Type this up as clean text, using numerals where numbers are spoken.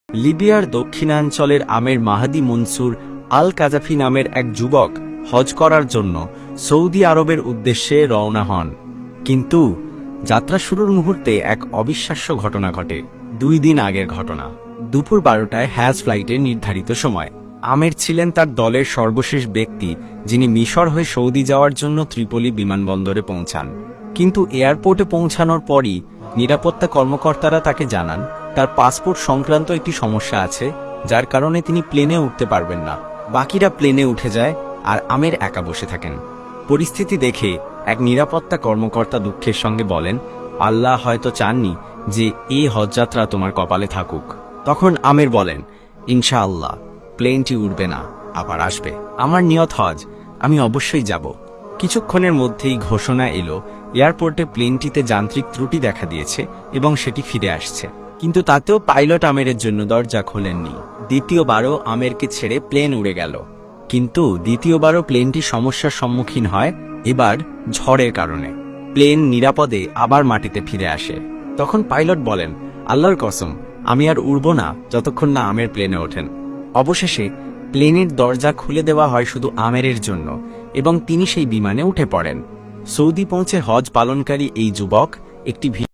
লিবিয়ার দক্ষিণাঞ্চলের আমের মাহাদি মনসুর আল কাজাফি নামের এক যুবক হজ করার জন্য সৌদি আরবের উদ্দেশ্যে রওনা হন। কিন্তু যাত্রা শুরুর মুহূর্তে এক অবিশ্বাস্য ঘটনা ঘটে। 2 দিন আগের ঘটনা। দুপুর 12টায় হ্যাজ ফ্লাইটের নির্ধারিত সময়। আমের ছিলেন তার দলের সর্বশেষ ব্যক্তি, যিনি মিশর হয়ে সৌদি যাওয়ার জন্য ত্রিপোলি বিমানবন্দরে পৌঁছান। কিন্তু এয়ারপোর্টে পৌঁছানোর পরই নিরাপত্তা কর্মকর্তারা তাকে জানান তার পাসপোর্ট সংক্রান্ত একটি সমস্যা আছে, যার কারণে তিনি প্লেনে উঠতে পারবেন না। বাকিরা প্লেনে উঠে যায় আর আমের একা বসে থাকেন। পরিস্থিতি দেখে এক নিরাপত্তা কর্মকর্তা দুঃখের সঙ্গে বলেন, আল্লাহ হয়তো চাননি যে এই হজযাত্রা তোমার কপালে থাকুক। তখন আমের বলেন, ইনশাআল্লাহ প্লেনটি উড়বে না, আবার আসবে। আমার নিয়ত হজ, আমি অবশ্যই যাব। কিছুক্ষণের মধ্যেই ঘোষণা এলো এয়ারপোর্টে প্লেনটিতে যান্ত্রিক ত্রুটি দেখা দিয়েছে এবং সেটি ফিরে আসছে। কিন্তু তাতেও পাইলট আমেরের জন্য দরজা খোলেননি। দ্বিতীয়বারও আমেরকে ছেড়ে প্লেন উড়ে গেল। কিন্তু দ্বিতীয়বারও প্লেনটি সমস্যার সম্মুখীন হয়, এবার ঝড়ের কারণে। প্লেন নিরাপদে আবার মাটিতে ফিরে আসে। তখন পাইলট বলেন, আল্লাহর কসম, আমি আর উড়ব না যতক্ষণ না আমের প্লেনে ওঠেন। অবশেষে প্লেনের দরজা খুলে দেওয়া হয় শুধু আমেরের জন্য এবং তিনি সেই বিমানে উঠে পড়েন। সৌদি পৌঁছে হজ পালনকারী এই যুবক একটি